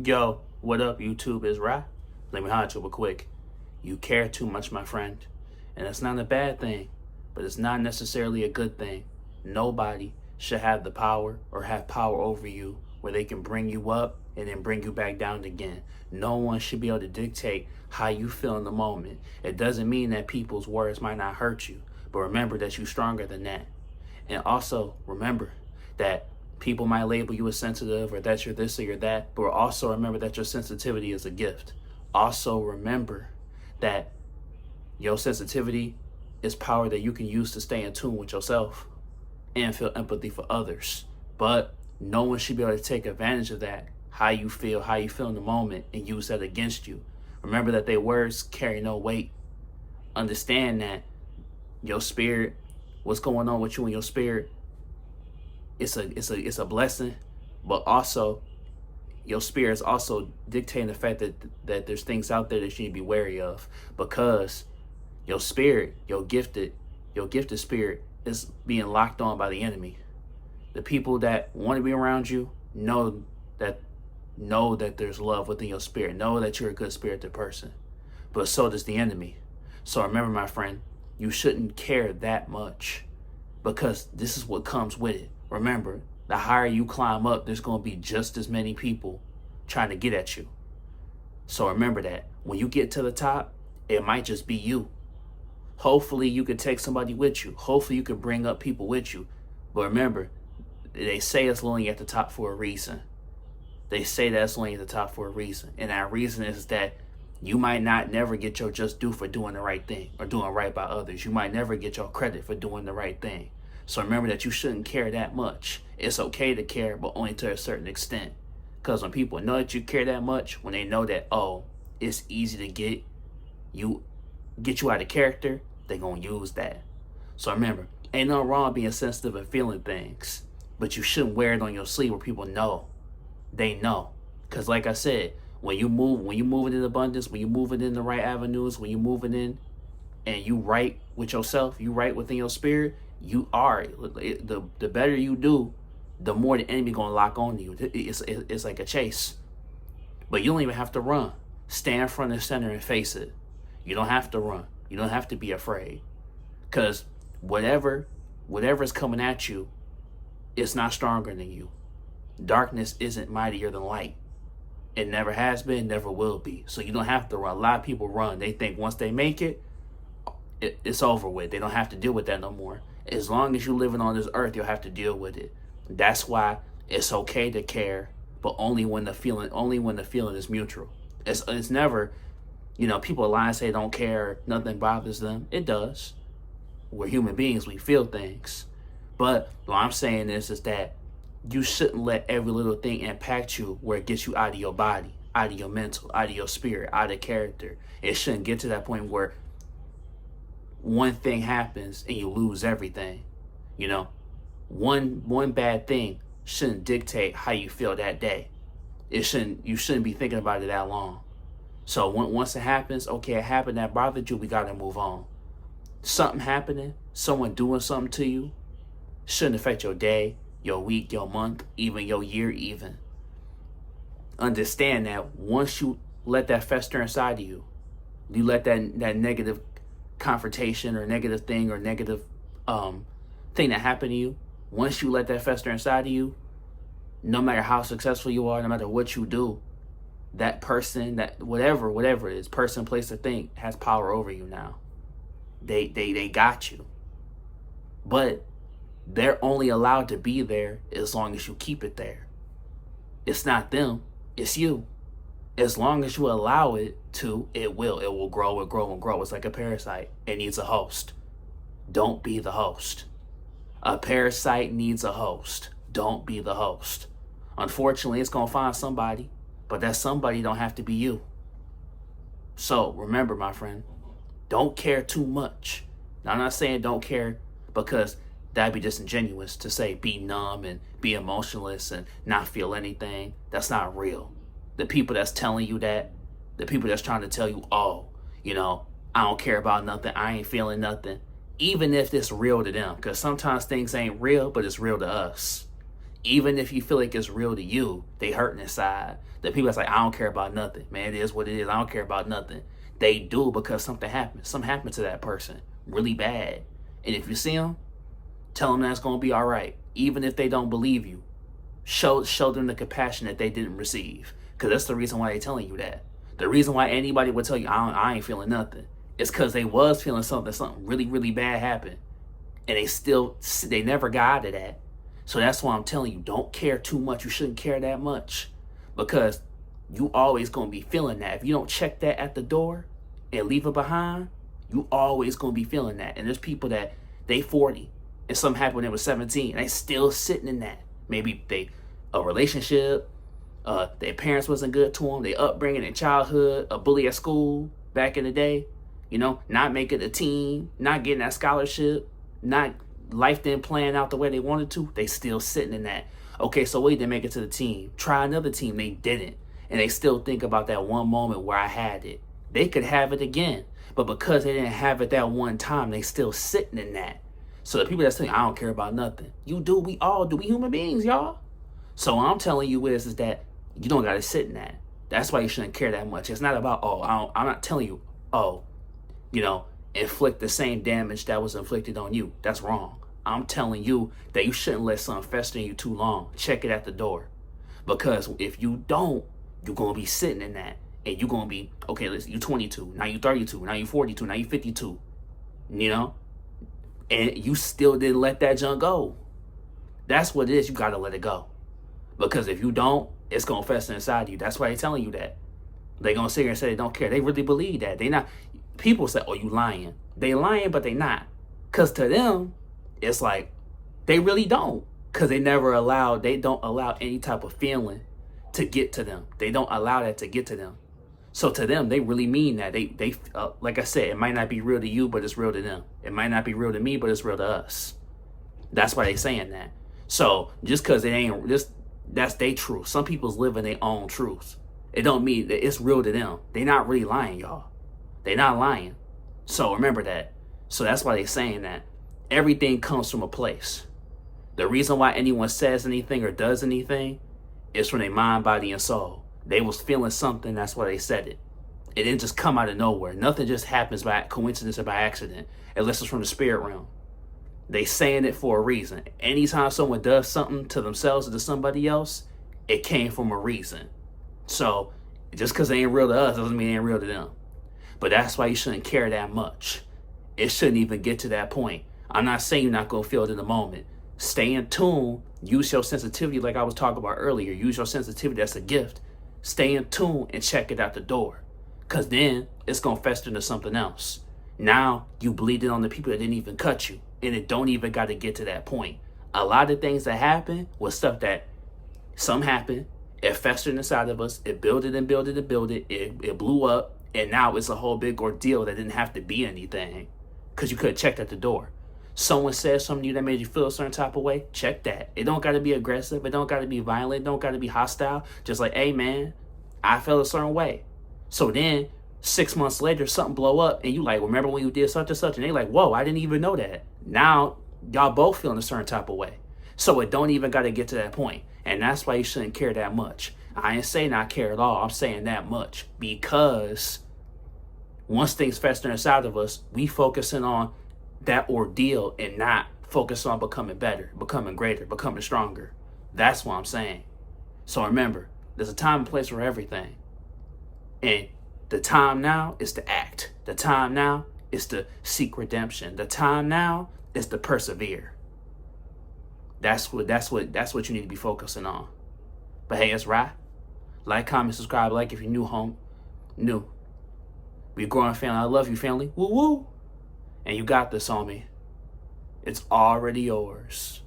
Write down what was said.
Yo, what up, YouTube? Is Ra? Let me holler at you real quick. You care too much, my friend. And it's not a bad thing, but it's not necessarily a good thing. Nobody should have the power or have power over you where they can bring you up and then bring you back down again. No one should be able to dictate how you feel in the moment. It doesn't mean that people's words might not hurt you, but remember that you're stronger than that. And also remember that people might label you as sensitive or that you're this or you're that, but also remember that your sensitivity is a gift. Also remember that your sensitivity is power that you can use to stay in tune with yourself and feel empathy for others. But no one should be able to take advantage of that, how you feel in the moment, and use that against you. Remember that their words carry no weight. Understand that your spirit, what's going on with you and your spirit, it's a blessing, but also your spirit is also dictating the fact that there's things out there that you need to be wary of, because your spirit, your gifted spirit is being locked on by the enemy. The people that want to be around you know that there's love within your spirit, know that you're a good spirited person, but so does the enemy. So remember, my friend, you shouldn't care that much, because this is what comes with it. Remember, the higher you climb up, there's going to be just as many people trying to get at you. So remember that when you get to the top, it might just be you. Hopefully you can take somebody with you. Hopefully you can bring up people with you. But remember, they say it's only at the top for a reason. They say that it's only at the top for a reason. And that reason is that you might not never get your just due for doing the right thing or doing right by others. You might never get your credit for doing the right thing. So remember that you shouldn't care that much. It's okay to care, but only to a certain extent. Because when people know that you care that much, when they know that, oh, it's easy to get you out of character, they're going to use that. So remember, ain't nothing wrong being sensitive and feeling things, but you shouldn't wear it on your sleeve where people know. They know. Because like I said, when you move it in abundance, when you move it in the right avenues, when you move it in and you right with yourself, you right within your spirit, you are, the better you do, the more the enemy gonna lock on you. It's like a chase, but you don't even have to run. Stand front and center and face it. You don't have to run. You don't have to be afraid, because whatever's coming at you, it's not stronger than you. Darkness isn't mightier than light. It never has been, never will be. So you don't have to run. A lot of people run. They think once they make it's over with. They don't have to deal with that no more. As long as you're living on this earth, you'll have to deal with it. That's why it's okay to care, but only when the feeling is mutual. It's never, people lie and say don't care, nothing bothers them. It does. We're human beings, we feel things. But what I'm saying is that you shouldn't let every little thing impact you where it gets you out of your body, out of your mental, out of your spirit, out of character. It shouldn't get to that point where one thing happens and you lose everything. One bad thing shouldn't dictate how you feel that day. You shouldn't be thinking about it that long. So once it happens, okay, it happened, that bothered you, we gotta move on. Something happening, someone doing something to you, shouldn't affect your day, your week, your month, even your year even. Understand that once you let that fester inside of you, you let that negative confrontation or negative thing or negative thing that happened to you, once you let that fester inside of you, no matter how successful you are, no matter what you do, that person, that whatever it is, person, place, or thing, has power over you now. They got you. But they're only allowed to be there as long as you keep it there. It's not them, it's you. As long as you allow it to, it will grow and grow and grow. It's like a parasite. It needs a host. Don't be the host. A parasite needs a host. Don't be the host. Unfortunately, it's going to find somebody, but that somebody don't have to be you. So remember, my friend, don't care too much. Now, I'm not saying don't care, because that'd be disingenuous to say be numb and be emotionless and not feel anything. That's not real. The people that's telling you that, the people that's trying to tell you, oh, I don't care about nothing, I ain't feeling nothing, even if it's real to them, because sometimes things ain't real, but it's real to us. Even if you feel like it's real to you, they hurting inside. The people that's like, I don't care about nothing. Man, it is what it is. I don't care about nothing. They do because something happened. Something happened to that person really bad. And if you see them, tell them that's going to be all right. Even if they don't believe you, show them the compassion that they didn't receive. Because that's the reason why they're telling you that. The reason why anybody would tell you, I ain't feeling nothing, is because they was feeling something really, really bad happened. And they never got out of that. So that's why I'm telling you, don't care too much. You shouldn't care that much, because you always going to be feeling that. If you don't check that at the door and leave it behind, you always going to be feeling that. And there's people that they 40 and something happened when they were 17. And they still sitting in that. Maybe a relationship, their parents wasn't good to them, their upbringing in childhood, a bully at school back in the day, not making a team, not getting that scholarship, life didn't plan out the way they wanted to. They still sitting in that. Okay, so we didn't make it to the team. Try another team. They didn't. And they still think about that one moment where I had it. They could have it again. But because they didn't have it that one time, they still sitting in that. So the people that say, I don't care about nothing. You do. We all do. We human beings, y'all. So what I'm telling you is that you don't got to sit in that. That's why you shouldn't care that much. It's not about, I'm not telling you, inflict the same damage that was inflicted on you. That's wrong. I'm telling you that you shouldn't let something fester in you too long. Check it at the door. Because if you don't, you're going to be sitting in that. And you're going to be, okay, listen, you're 22. Now you're 32. Now you're 42. Now you're 52. And you still didn't let that junk go. That's what it is. You got to let it go. Because if you don't, it's going to fester inside you. That's why they're telling you that. They're going to sit here and say they don't care. They really believe that. They not. People say, oh, you lying. They lying, but they not. Because to them, it's like they really don't. Because they don't allow any type of feeling to get to them. They don't allow that to get to them. So to them, they really mean that. They like I said, it might not be real to you, but it's real to them. It might not be real to me, but it's real to us. That's why they saying that. So just because it ain't, that's their truth. Some people's living their own truths. It don't mean that it's real to them. They not really lying, y'all. They not lying. So remember that. So that's why they saying that. Everything comes from a place. The reason why anyone says anything or does anything is from their mind, body, and soul. They was feeling something, that's why they said it. It didn't just come out of nowhere. Nothing just happens by coincidence or by accident, unless it's from the spirit realm. They saying it for a reason. Anytime someone does something to themselves or to somebody else, it came from a reason. So just because they ain't real to us doesn't mean it ain't real to them. But that's why you shouldn't care that much. It shouldn't even get to that point. I'm not saying you're not going to feel it in the moment. Stay in tune. Use your sensitivity like I was talking about earlier. Use your sensitivity. That's a gift. Stay in tune and check it out the door. Because then it's going to fester into something else. Now you bleeding on the people that didn't even cut you. And it don't even got to get to that point. A lot of things that happen was stuff that some happened. It festered inside of us. It built it and built it and built it. It blew up. And now it's a whole big ordeal that didn't have to be anything. Because you could have checked at the door. Someone said something to you that made you feel a certain type of way, check that. It don't got to be aggressive. It don't got to be violent. It don't got to be hostile. Just like, hey, man, I felt a certain way. So then 6 months later, something blow up and you like, remember when you did such and such? And they like, whoa, I didn't even know that. Now, y'all both feeling a certain type of way. So it don't even got to get to that point. And that's why you shouldn't care that much. I ain't saying not care at all. I'm saying that much. Because once things fester inside of us, we focusing on that ordeal and not focus on becoming better, becoming greater, becoming stronger. That's what I'm saying. So remember, there's a time and place for everything. And the time now is to act. The time now is to seek redemption. The time now is to persevere. That's what you need to be focusing on. But hey, it's right. Like, comment, subscribe, like if you're new. We growing family. I love you, family. Woo woo. And you got this, homie. It's already yours.